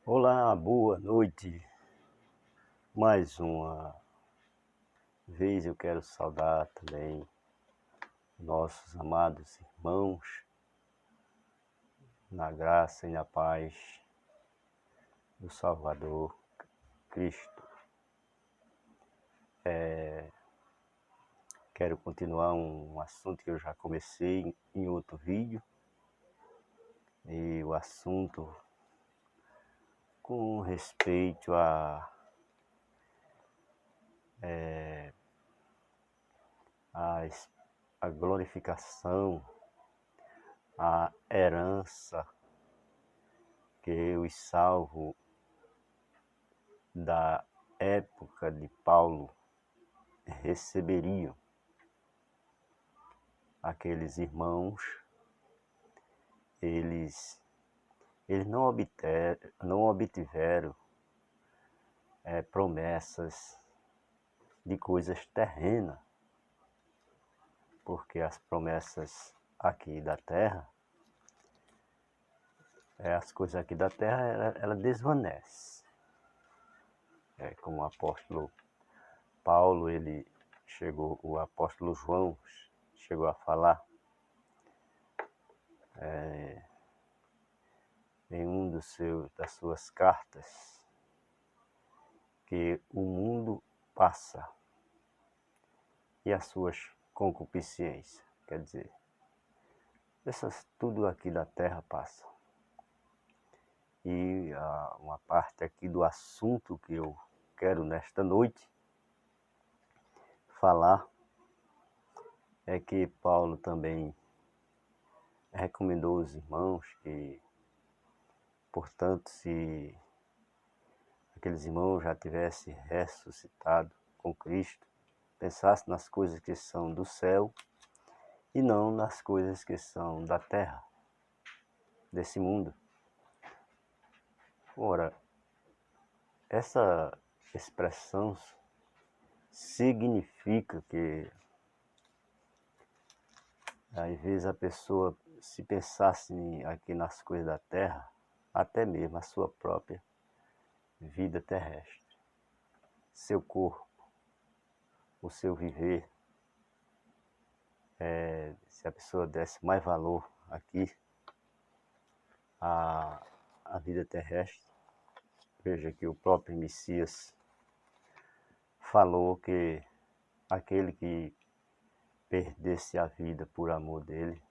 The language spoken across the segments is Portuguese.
Olá, boa noite. Mais uma vez eu quero saudar também nossos amados irmãos na graça e na paz do Salvador Cristo. Quero continuar um assunto que eu já comecei em outro vídeo, e o assunto com respeito a, a glorificação, a herança que os salvos da época de Paulo receberiam. Aqueles irmãos, eles não obtiveram promessas de coisas terrenas, porque as promessas aqui da terra, as coisas aqui da terra, ela desvanece. Como o apóstolo Paulo, o apóstolo João chegou a falar em das suas cartas, que o mundo passa e as suas concupiscências, quer dizer, tudo aqui da terra passa. E uma parte aqui do assunto que eu quero nesta noite falar é que Paulo também recomendou aos irmãos que, portanto, se aqueles irmãos já tivessem ressuscitado com Cristo, pensasse nas coisas que são do céu e não nas coisas que são da terra, desse mundo. Ora, essa expressão significa que, às vezes, a pessoa, se pensasse aqui nas coisas da terra, até mesmo a sua própria vida terrestre, seu corpo, o seu viver, se a pessoa desse mais valor aqui à vida terrestre. Veja que o próprio Messias falou que aquele que perdesse a vida por amor dele,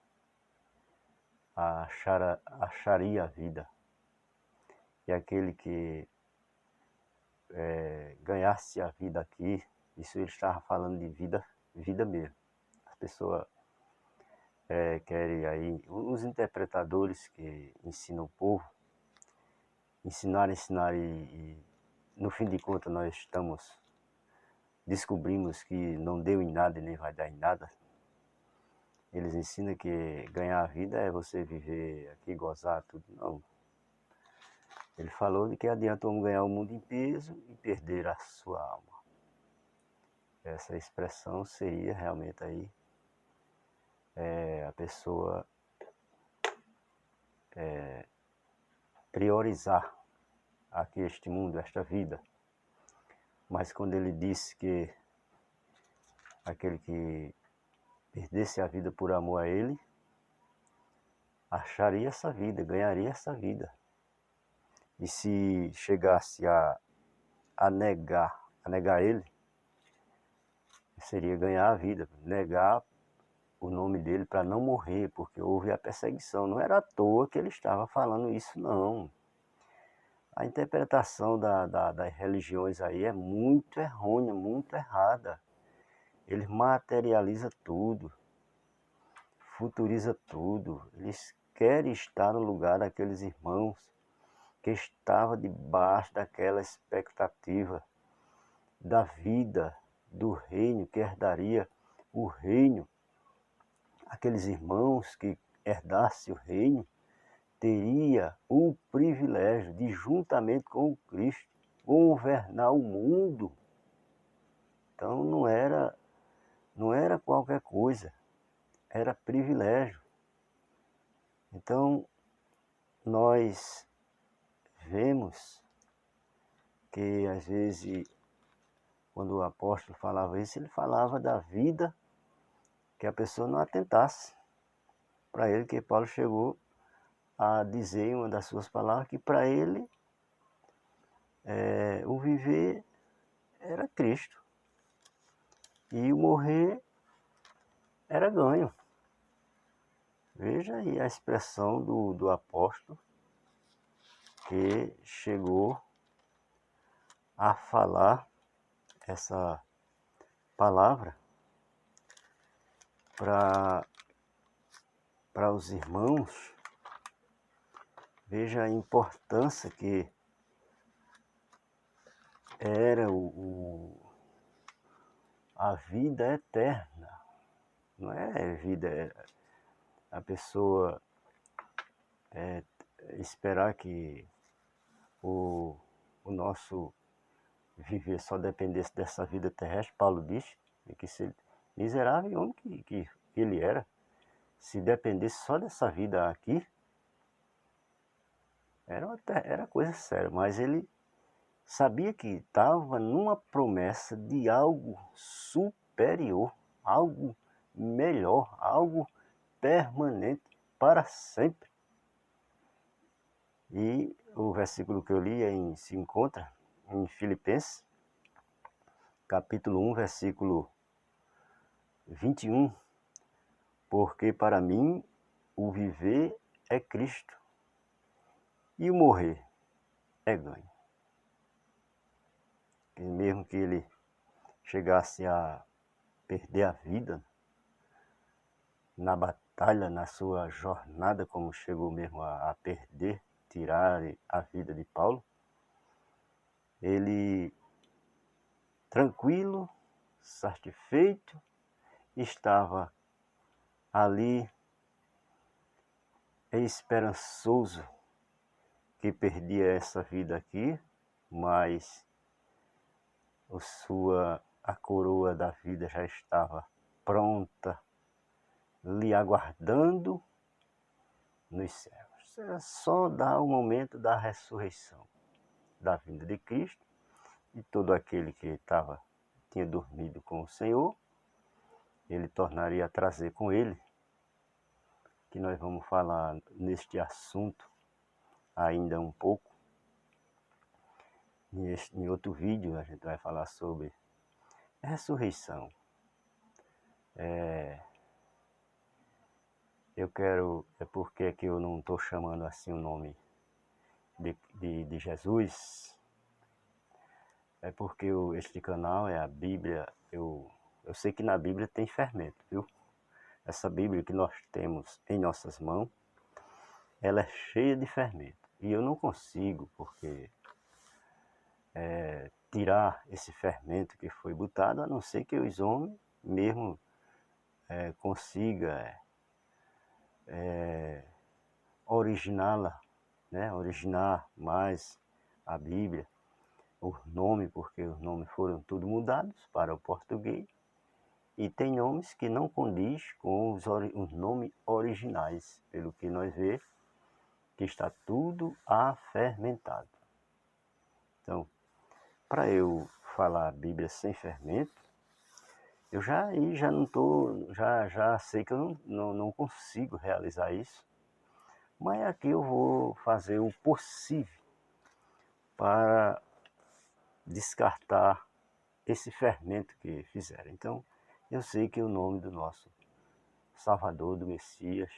acharia a vida. E aquele que ganhasse a vida aqui, isso ele estava falando de vida mesmo. As pessoas querem aí, os interpretadores que ensinam o povo, ensinar e no fim de contas nós descobrimos que não deu em nada e nem vai dar em nada. Eles ensinam que ganhar a vida é você viver aqui, gozar tudo. Não. Ele falou de que adianta o homem ganhar o mundo em peso e perder a sua alma. Essa expressão seria realmente aí a pessoa priorizar aqui este mundo, esta vida. Mas quando ele disse que aquele que perdesse a vida por amor a ele, acharia essa vida, ganharia essa vida. E se chegasse a negar ele, seria ganhar a vida, negar o nome dele para não morrer, porque houve a perseguição. Não era à toa que ele estava falando isso, não. A interpretação das religiões aí é muito errônea, muito errada. Eles materializam tudo, futuriza tudo. Eles querem estar no lugar daqueles irmãos que estavam debaixo daquela expectativa da vida, do reino, que herdaria o reino. Aqueles irmãos que herdassem o reino teria o privilégio de, juntamente com o Cristo, governar o mundo. Então não era qualquer coisa, era privilégio. Então nós vemos que às vezes, quando o apóstolo falava isso, ele falava da vida que a pessoa não atentasse para ele, que Paulo chegou a dizer em uma das suas palavras que para ele o viver era Cristo e o morrer era ganho. Veja aí a expressão do apóstolo que chegou a falar essa palavra para os irmãos. Veja a importância que era a vida eterna. Não é vida, a pessoa esperar que o nosso viver só dependesse dessa vida terrestre. Paulo diz que se miserável homem que ele era, se dependesse só dessa vida aqui, era coisa séria, mas ele sabia que estava numa promessa de algo superior, algo melhor, algo permanente para sempre. E o versículo que eu li se encontra em Filipenses, capítulo 1, versículo 21. Porque para mim o viver é Cristo e o morrer é ganho. E mesmo que ele chegasse a perder a vida na batalha, na sua jornada, como chegou mesmo a perder, tirar a vida de Paulo, ele, tranquilo, satisfeito, estava ali esperançoso que perdia essa vida aqui, mas a coroa da vida já estava pronta, lhe aguardando nos céus. Era só dar o momento da ressurreição, da vinda de Cristo, e todo aquele que tinha dormido com o Senhor, ele tornaria a trazer com ele, que nós vamos falar neste assunto ainda um pouco. Em outro vídeo a gente vai falar sobre ressurreição. É porque que eu não estou chamando assim o nome de Jesus. É porque este canal é a Bíblia. Eu sei que na Bíblia tem fermento, viu? Essa Bíblia que nós temos em nossas mãos, ela é cheia de fermento. E eu não consigo, porque tirar esse fermento que foi botado, a não ser que os homens mesmo consiga originá-la, né? Originar mais a Bíblia, o nome, porque os nomes foram tudo mudados para o português, e tem nomes que não condiz com os nomes originais, pelo que nós vemos que está tudo afermentado. Então, para eu falar a Bíblia sem fermento, eu já não estou, já sei que eu não consigo realizar isso, mas aqui eu vou fazer o possível para descartar esse fermento que fizeram. Então, eu sei que o nome do nosso Salvador, do Messias,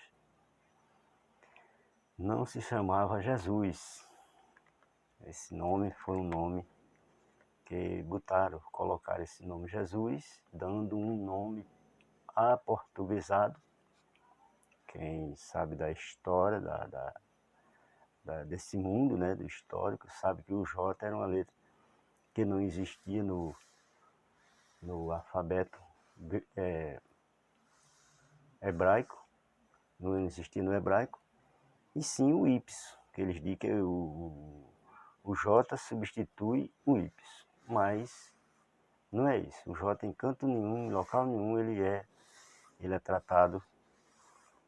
não se chamava Jesus. Esse nome foi um nome que colocaram esse nome Jesus, dando um nome aportuguesado. Quem sabe da história desse mundo, né, do histórico, sabe que o J era uma letra que não existia no alfabeto hebraico, não existia no hebraico, e sim o Y, que eles dizem que o J substitui o Y, mas não é isso. O J em canto nenhum, em local nenhum, ele é tratado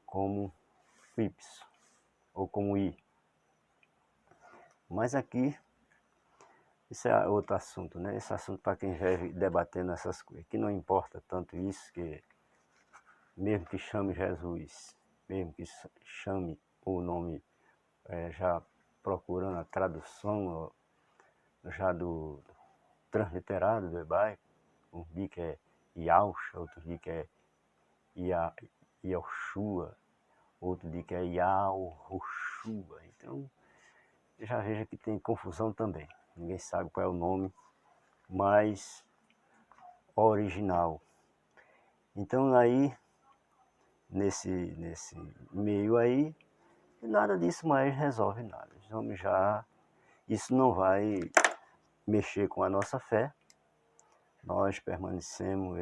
como Y ou como I. Mas aqui, isso é outro assunto, né? Esse assunto para quem vive debatendo essas coisas, que não importa tanto isso, que mesmo que chame Jesus, mesmo que chame o nome, já procurando a tradução já do transliterado do hebraico, um dia que é Yausha, outro dia que é Yahushua, outro dia que é Yahushua. Então, já veja que tem confusão também. Ninguém sabe qual é o nome mais original. Então, aí, nesse meio aí, nada disso mais resolve nada. Vamos já, isso não vai mexer com a nossa fé. Nós permanecemos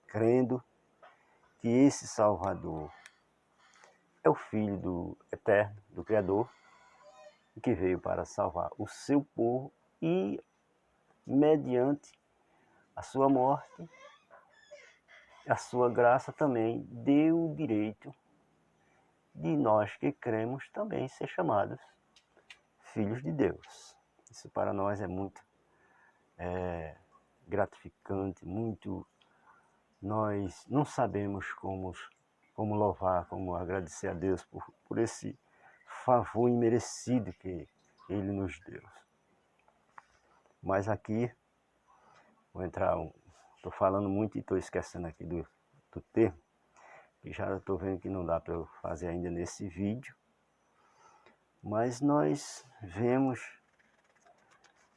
crendo que esse Salvador é o Filho do Eterno, do Criador, que veio para salvar o seu povo e, mediante a sua morte, a sua graça também deu o direito de nós que cremos também ser chamados filhos de Deus. Isso para nós é muito gratificante, muito. Nós não sabemos como louvar, como agradecer a Deus por esse favor imerecido que Ele nos deu. Mas aqui, vou entrar, estou falando muito e estou esquecendo aqui do termo, que já estou vendo que não dá para eu fazer ainda nesse vídeo, mas nós vemos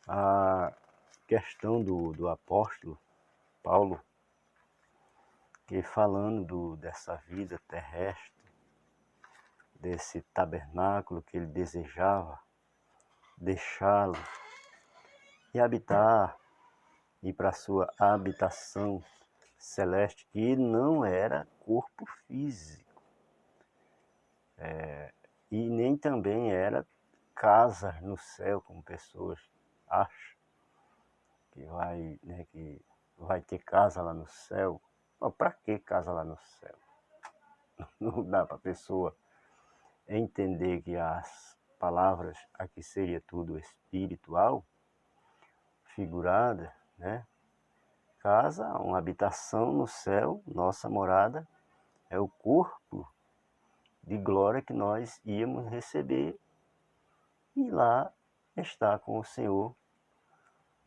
a questão do apóstolo Paulo, que falando dessa vida terrestre, desse tabernáculo que ele desejava deixá-lo e habitar, ir para a sua habitação celeste, que não era corpo físico, e nem também era casa no céu, como pessoas acham que vai ter casa lá no céu. Para que casa lá no céu? Não dá para a pessoa entender que as palavras aqui seria tudo espiritual, figurada, né? Casa, uma habitação no céu, nossa morada, é o corpo de glória que nós íamos receber e lá está com o Senhor.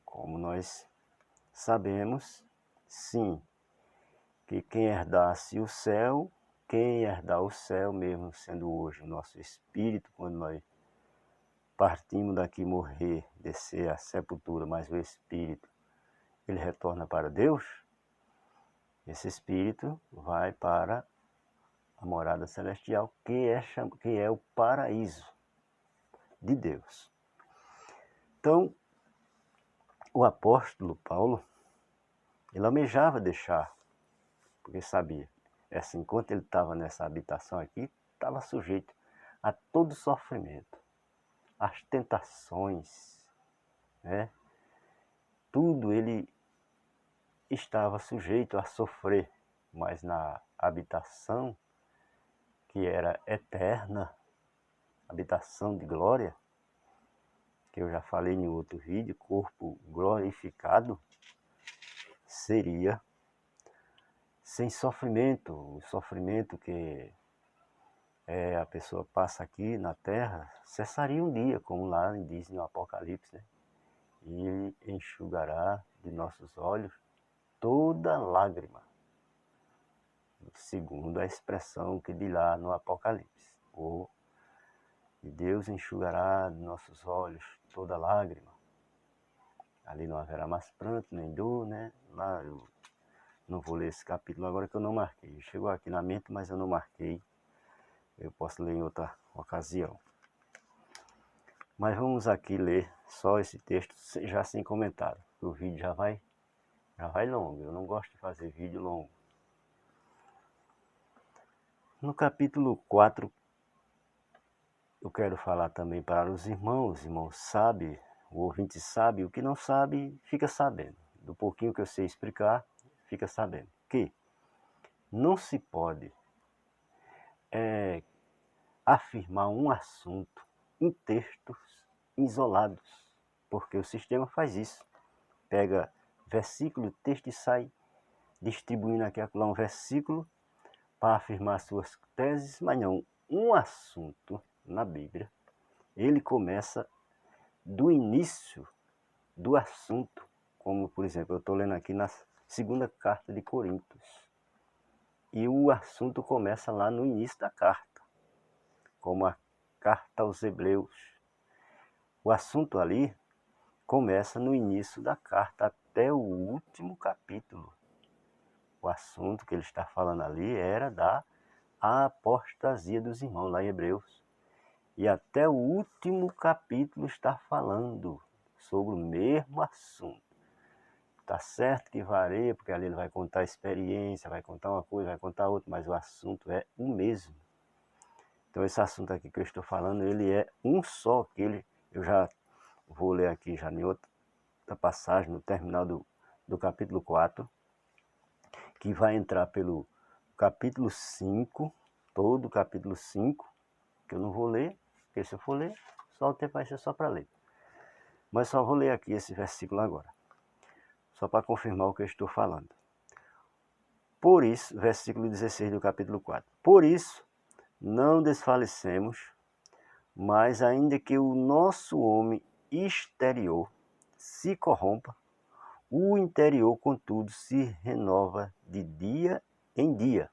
Como nós sabemos, sim, que quem herdasse o céu, quem herdar o céu, mesmo sendo hoje o nosso espírito, quando nós partimos daqui morrer, descer à sepultura, mas o espírito, ele retorna para Deus, esse espírito vai para a morada celestial, que é o paraíso de Deus. Então, o apóstolo Paulo, ele almejava deixar, porque sabia, enquanto ele estava nessa habitação aqui, estava sujeito a todo sofrimento, às tentações, né? Tudo ele estava sujeito a sofrer, mas na habitação que era eterna, habitação de glória, que eu já falei em outro vídeo, corpo glorificado, seria sem sofrimento. O sofrimento que a pessoa passa aqui na terra cessaria um dia, como lá diz no Apocalipse, né? E ele enxugará de nossos olhos toda lágrima, segundo a expressão que diz lá no Apocalipse. E Deus enxugará de nossos olhos toda lágrima. Ali não haverá mais pranto, nem dor, né? Lá eu não vou ler esse capítulo agora que eu não marquei. Chegou aqui na mente, mas eu não marquei. Eu posso ler em outra ocasião. Mas vamos aqui ler só esse texto já sem comentário. O vídeo já vai longo. Eu não gosto de fazer vídeo longo. No capítulo 4, eu quero falar também para os irmãos sabem, o ouvinte sabe, o que não sabe, fica sabendo. Do pouquinho que eu sei explicar, fica sabendo. Que não se pode afirmar um assunto em textos isolados, porque o sistema faz isso. Pega versículo, texto e sai distribuindo aqui acolá um versículo para afirmar suas teses, mas não. Um assunto na Bíblia, ele começa do início do assunto, como por exemplo, eu estou lendo aqui na segunda carta de Coríntios, e o assunto começa lá no início da carta, como a carta aos Hebreus. O assunto ali começa no início da carta até o último capítulo. O assunto que ele está falando ali era da apostasia dos irmãos, lá em Hebreus. E até o último capítulo está falando sobre o mesmo assunto. Tá certo que varia, porque ali ele vai contar a experiência, vai contar uma coisa, vai contar outra, mas o assunto é o mesmo. Então esse assunto aqui que eu estou falando, ele é um só, eu já vou ler aqui já em outra passagem, no terminal do capítulo 4, que vai entrar pelo capítulo 5, todo o capítulo 5, que eu não vou ler, porque se eu for ler, só o tempo vai ser só para ler. Mas só vou ler aqui esse versículo agora, só para confirmar o que eu estou falando. Por isso, versículo 16 do capítulo 4. Por isso, não desfalecemos, mas ainda que o nosso homem exterior se corrompa, o interior, contudo, se renova de dia em dia.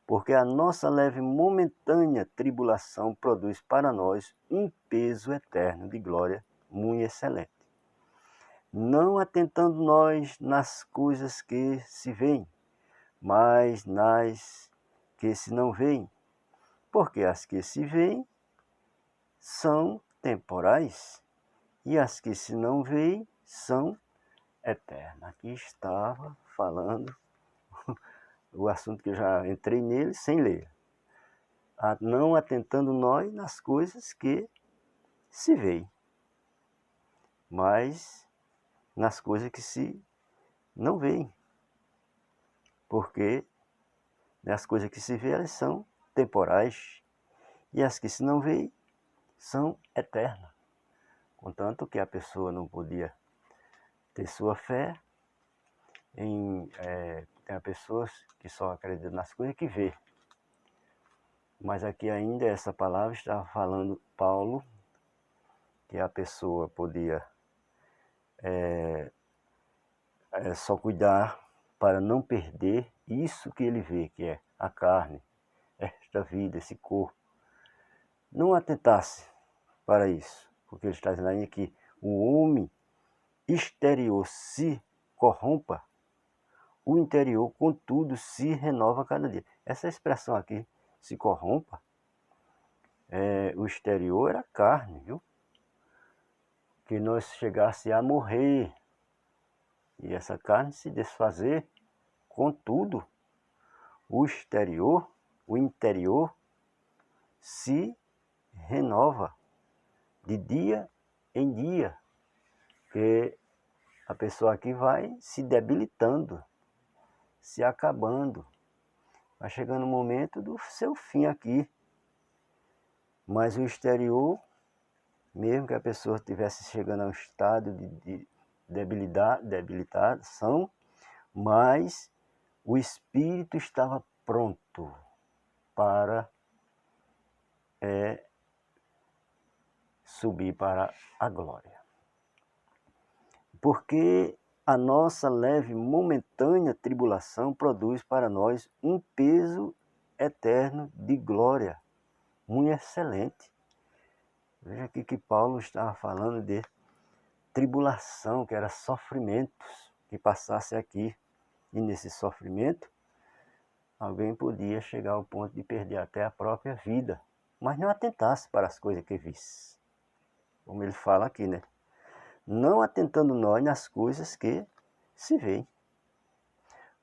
Porque a nossa leve e momentânea tribulação produz para nós um peso eterno de glória muito excelente. Não atentando nós nas coisas que se veem, mas nas que se não veem. Porque as que se veem são temporais, e as que se não veem são eternas. Aqui estava falando o assunto que eu já entrei nele sem ler. Não atentando nós nas coisas que se veem, mas nas coisas que se não veem. Porque as coisas que se veem, elas são temporais, e as que se não veem são eternas. Contanto que a pessoa não podia ter sua fé tem pessoas que só acreditam nas coisas que vê. Mas aqui ainda essa palavra estava falando Paulo, que a pessoa podia só cuidar para não perder isso que ele vê, que é a carne, esta vida, esse corpo. Não atentasse para isso, porque ele está dizendo aí que o homem exterior se corrompa, o interior, contudo, se renova cada dia. Essa expressão aqui, se corrompa, o exterior era carne, viu? Que nós chegasse a morrer e essa carne se desfazer, contudo, o exterior, o interior, se renova de dia em dia, que a pessoa aqui vai se debilitando, se acabando, vai chegando o momento do seu fim aqui. Mas o exterior, mesmo que a pessoa estivesse chegando a um estado de debilitação, mas o espírito estava pronto para subir para a glória. Porque a nossa leve e momentânea tribulação produz para nós um peso eterno de glória, muito excelente. Veja aqui que Paulo estava falando de tribulação, que era sofrimentos que passasse aqui. E nesse sofrimento, alguém podia chegar ao ponto de perder até a própria vida, mas não atentasse para as coisas que visse. Como ele fala aqui, né? Não atentando nós nas coisas que se veem,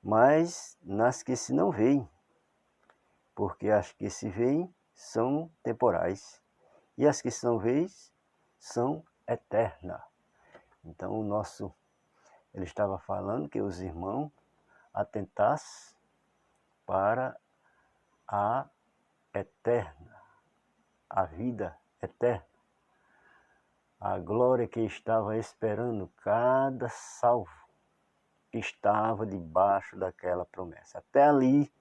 mas nas que se não veem, porque as que se veem são temporais, e as que se não veem são eternas. Então ele estava falando que os irmãos atentassem para a eterna, a vida eterna. a glória que estava esperando cada salvo que estava debaixo daquela promessa. Até ali,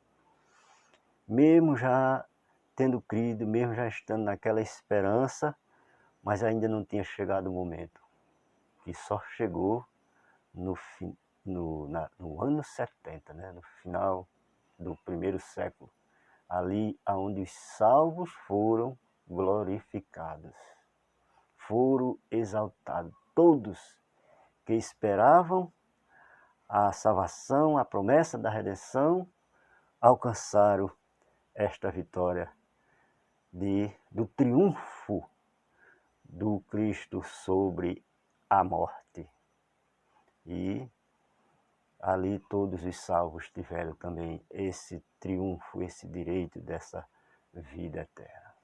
mesmo já tendo crido, mesmo já estando naquela esperança, mas ainda não tinha chegado o momento, que só chegou no ano 70, né? No final do primeiro século, ali aonde os salvos foram glorificados, foram exaltados. Todos que esperavam a salvação, a promessa da redenção, alcançaram esta vitória do triunfo do Cristo sobre a morte. E ali todos os salvos tiveram também esse triunfo, esse direito dessa vida eterna.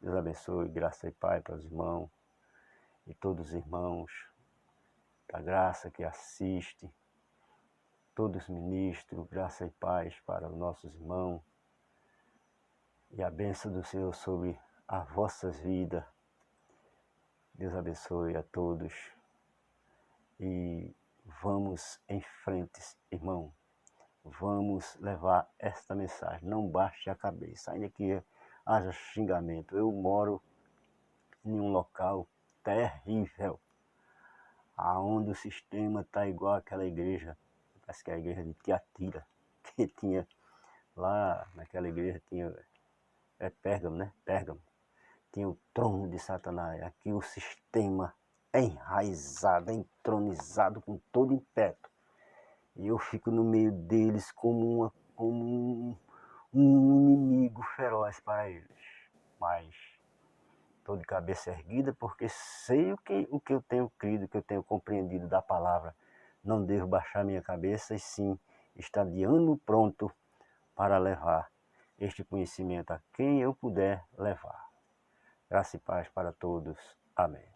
Deus abençoe, graça e paz para os irmãos e todos os irmãos da graça que assiste, todos os ministros, graça e paz para os nossos irmãos e a bênção do Senhor sobre as vossas vidas. Deus abençoe a todos e vamos em frente, irmão. Vamos levar esta mensagem. Não baixe a cabeça, ainda que haja xingamento. Eu moro em um local terrível, aonde o sistema está igual àquela igreja, parece que é a igreja de Tiatira, que tinha lá naquela igreja, tinha, Pérgamo, né? Pérgamo. Tinha o trono de Satanás. Aqui o sistema é enraizado, é entronizado com todo impeto. E eu fico no meio deles como um inimigo feroz para eles. Mas estou de cabeça erguida porque sei o que eu tenho crido, o que eu tenho compreendido da palavra. Não devo baixar minha cabeça e sim estar de ânimo pronto para levar este conhecimento a quem eu puder levar. Graça e paz para todos. Amém.